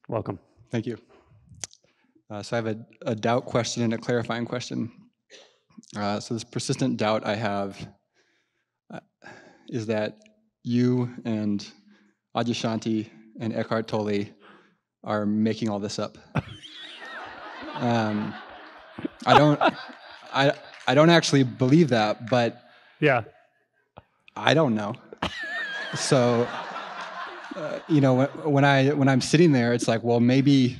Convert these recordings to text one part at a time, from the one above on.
Welcome. Thank you. So I have a doubt question and a clarifying question. So this persistent doubt I have is that you and Adyashanti and Eckhart Tolle are making all this up. I don't actually believe that, but Yeah. I don't know. So, when I'm sitting there, it's like, well, maybe,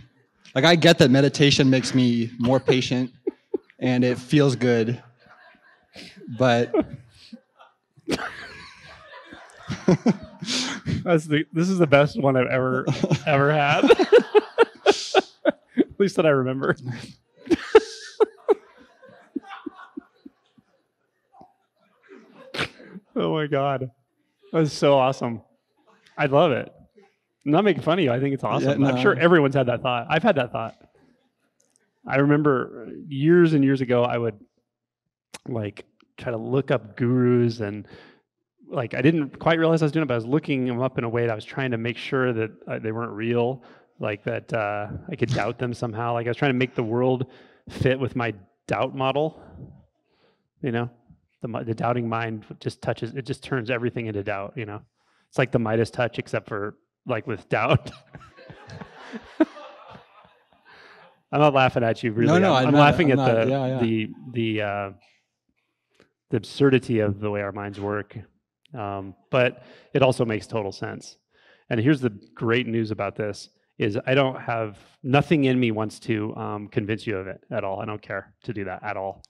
like, I get that meditation makes me more patient and it feels good, but This is the best one I've ever had. At least that I remember. Oh my God. That was so awesome. I love it. I'm not making fun of you. I think it's awesome. Yeah, no. I'm sure everyone's had that thought. I've had that thought. I remember years and years ago, I would try to look up gurus, and I didn't quite realize I was doing it, but I was looking them up in a way that I was trying to make sure that they weren't real, that I could doubt them somehow. I was trying to make the world fit with my doubt model. The doubting mind just turns everything into doubt. It's like the Midas touch, except for with doubt. I'm not laughing at you, really. No, I'm laughing at the the absurdity of the way our minds work. But it also makes total sense. And here's the great news about this is I don't have, nothing in me wants to convince you of it at all. I don't care to do that at all.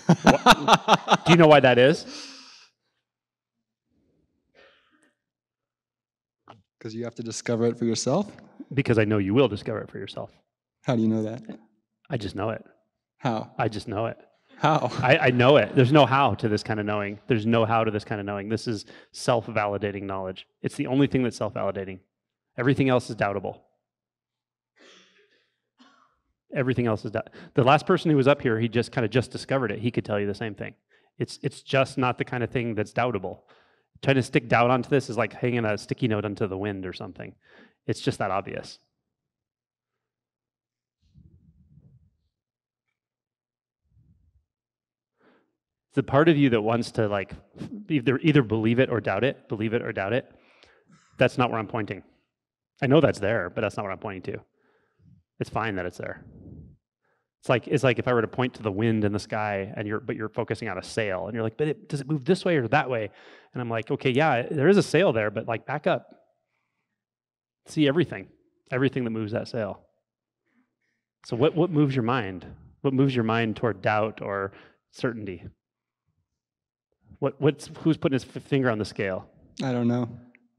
Do you know why that is? Because you have to discover it for yourself? Because I know you will discover it for yourself. How do you know that? I just know it. How? I just know it. How? I know it. There's no how to this kind of knowing. There's no how to this kind of knowing. This is self-validating knowledge. It's the only thing that's self-validating. Everything else is doubtable. Everything else is doubtable. The last person who was up here, he just discovered it. He could tell you the same thing. It's just not the kind of thing that's doubtable. Trying to stick doubt onto this is like hanging a sticky note onto the wind or something. It's just that obvious. The part of you that wants to either believe it or doubt it, that's not where I'm pointing. I know that's there, but that's not what I'm pointing to. It's fine that it's there. It's like if I were to point to the wind in the sky and you're focusing on a sail and you're like, but does it move this way or that way? And I'm like, okay, yeah, there is a sail there, but back up. See everything that moves that sail. So what moves your mind? What moves your mind toward doubt or certainty? Who's putting his finger on the scale? I don't know.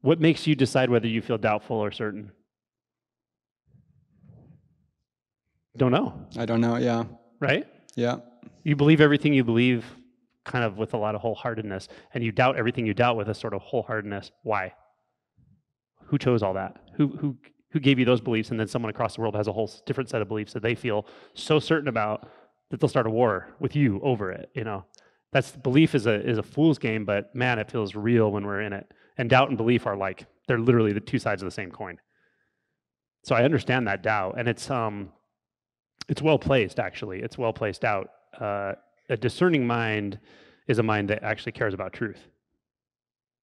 What makes you decide whether you feel doubtful or certain? Don't know. I don't know, yeah. Right? Yeah. You believe everything you believe kind of with a lot of wholeheartedness, and you doubt everything you doubt with a sort of wholeheartedness. Why? Who chose all that? Who gave you those beliefs, and then someone across the world has a whole different set of beliefs that they feel so certain about that they'll start a war with you over it, That's belief is a fool's game, but man, it feels real when we're in it. And doubt and belief are they're literally the two sides of the same coin. So I understand that doubt, and it's well placed, actually. It's well placed doubt. A discerning mind is a mind that actually cares about truth.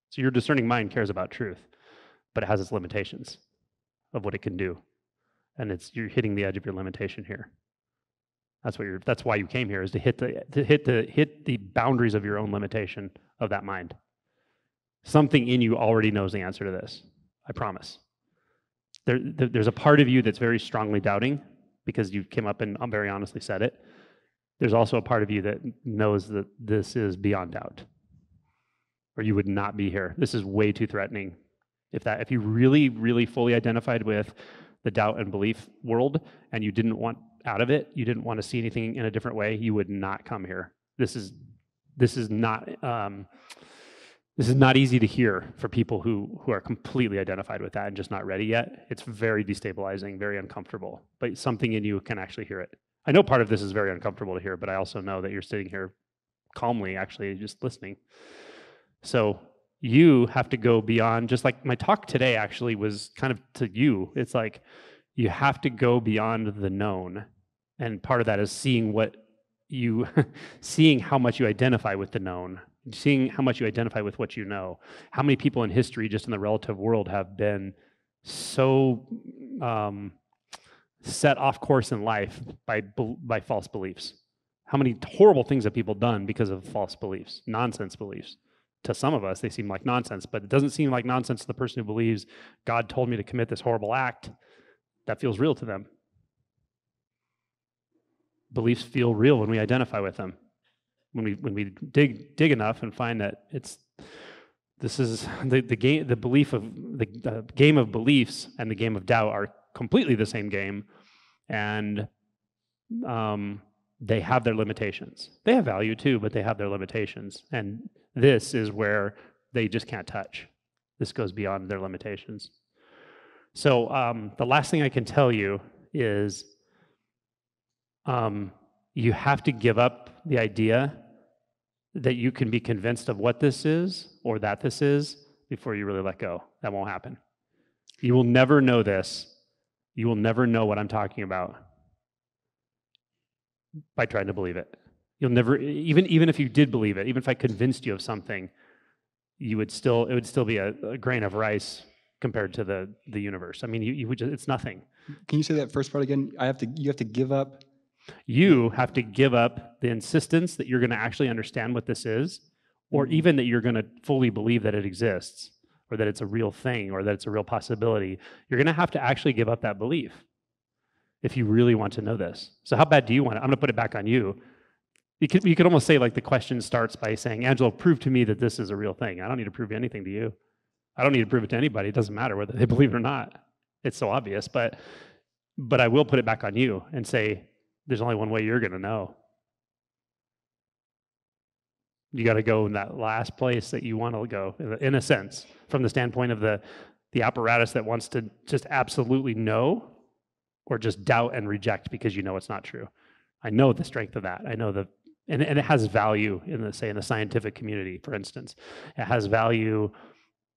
So your discerning mind cares about truth, but it has its limitations of what it can do, and you're hitting the edge of your limitation here. That's why you came here, is to hit the boundaries of your own limitation of that mind. Something in you already knows the answer to this. I promise. There's a part of you that's very strongly doubting because you came up and very honestly said it. There's also a part of you that knows that this is beyond doubt, or you would not be here. This is way too threatening. If you really, really fully identified with the doubt and belief world and you didn't want out of it, you didn't want to see anything in a different way, you would not come here. This is not easy to hear for people who are completely identified with that and just not ready yet. It's very destabilizing, very uncomfortable, but something in you can actually hear it. I know part of this is very uncomfortable to hear, but I also know that you're sitting here calmly, actually just listening. So you have to go beyond, just like my talk today actually was kind of to you. It's like you have to go beyond the known. And part of that is seeing seeing how much you identify with the known, seeing how much you identify with what you know. How many people in history, just in the relative world, have been so set off course in life by false beliefs? How many horrible things have people done because of false beliefs, nonsense beliefs? To some of us, they seem like nonsense, but it doesn't seem like nonsense to the person who believes God told me to commit this horrible act. That feels real to them. Beliefs feel real when we identify with them. When we dig enough and find that this is the game, the game of beliefs and the game of doubt are completely the same game, and they have their limitations. They have value too, but they have their limitations. And this is where they just can't touch. This goes beyond their limitations. So the last thing I can tell you is you have to give up the idea that you can be convinced of what this is or that this is before you really let go. That won't happen. You will never know this. You will never know what I'm talking about by trying to believe it. You'll never, even if you did believe it, even if I convinced you of something, it would still be a grain of rice compared to the universe. I mean, you would just, it's nothing. Can you say that first part again? You have to give up. You have to give up the insistence that you're going to actually understand what this is, or even that you're going to fully believe that it exists, or that it's a real thing, or that it's a real possibility. You're going to have to actually give up that belief if you really want to know this. So how bad do you want it? I'm going to put it back on you. You could almost say, like, the question starts by saying, Angelo, prove to me that this is a real thing. I don't need to prove anything to you. I don't need to prove it to anybody. It doesn't matter whether they believe it or not. It's so obvious. But I will put it back on you and say, there's only one way you're going to know. You got to go in that last place that you want to go, in a sense, from the standpoint of the apparatus that wants to just absolutely know, or just doubt and reject because you know it's not true. I know the strength of that. I know and it has value in the scientific community, for instance. It has value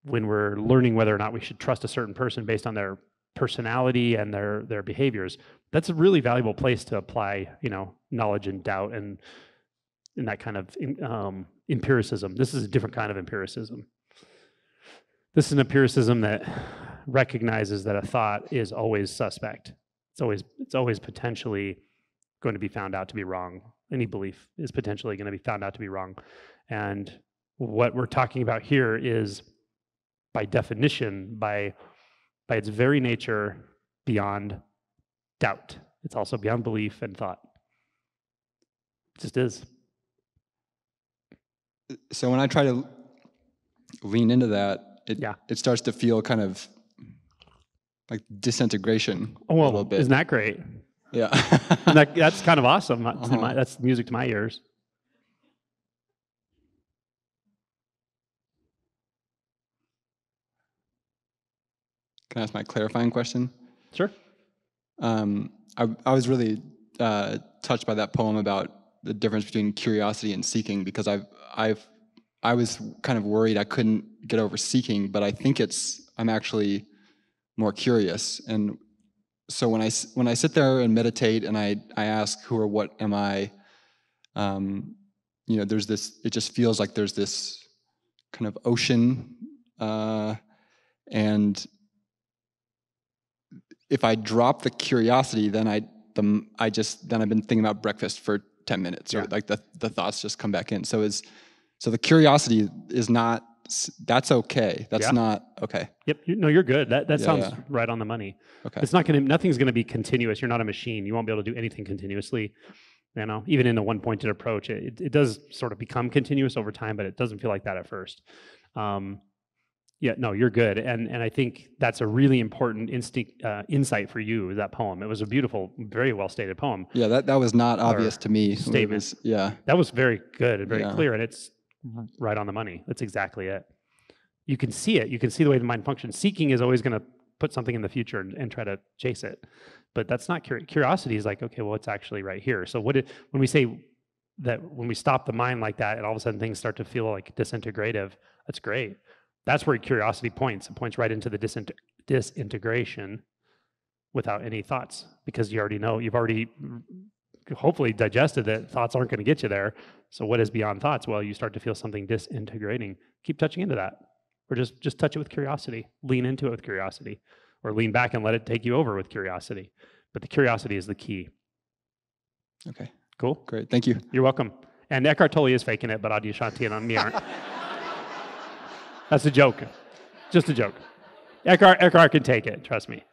when we're learning whether or not we should trust a certain person based on their personality and their behaviors. That's a really valuable place to apply, knowledge and doubt and that kind of empiricism. This is a different kind of empiricism. This is an empiricism that recognizes that a thought is always suspect. It's always potentially going to be found out to be wrong. Any belief is potentially going to be found out to be wrong. And what we're talking about here is, by definition, by its very nature, beyond doubt. It's also beyond belief and thought. It just is. So when I try to lean into that, it starts to feel kind of like disintegration a little bit. Isn't that great? Yeah. That's kind of awesome. That's music to my ears. Can I ask my clarifying question? Sure. I was really touched by that poem about the difference between curiosity and seeking, because I was kind of worried I couldn't get over seeking, but I think I'm actually more curious. And so when I sit there and meditate and I ask, who or what am I, there's this, it just feels like there's this kind of ocean, and if I drop the curiosity, then I've been thinking about breakfast for 10 minutes, or like the thoughts just come back in. So the curiosity is not, that's okay. That's not okay. Yep. You're good. That sounds right on the money. Okay. Nothing's going to be continuous. You're not a machine. You won't be able to do anything continuously. Even in a one-pointed approach, it does sort of become continuous over time, but it doesn't feel like that at first. You're good. And I think that's a really important insight for you, that poem. It was a beautiful, very well-stated poem. Yeah, that was not obvious to me. Statement. That was very good and very clear, and it's right on the money. That's exactly it. You can see it. You can see the way the mind functions. Seeking is always going to put something in the future and try to chase it. But that's not curiosity. Is like, okay, well, it's actually right here. So when we say that, when we stop the mind like that, and all of a sudden things start to feel like disintegrative, that's great. That's where curiosity points. It points right into the disintegration. without any thoughts, because you already know, you've already hopefully digested that thoughts aren't going to get you there. So what is beyond thoughts? Well, you start to feel something disintegrating. Keep touching into that, or just touch it with curiosity. Lean into it with curiosity, or lean back and let it take you over with curiosity. But the curiosity is the key. Okay. Cool? Great. Thank you. You're welcome. And Eckhart Tolle is faking it, but Adyashanti and me aren't. That's a joke. Just a joke. Eckhart can take it, trust me.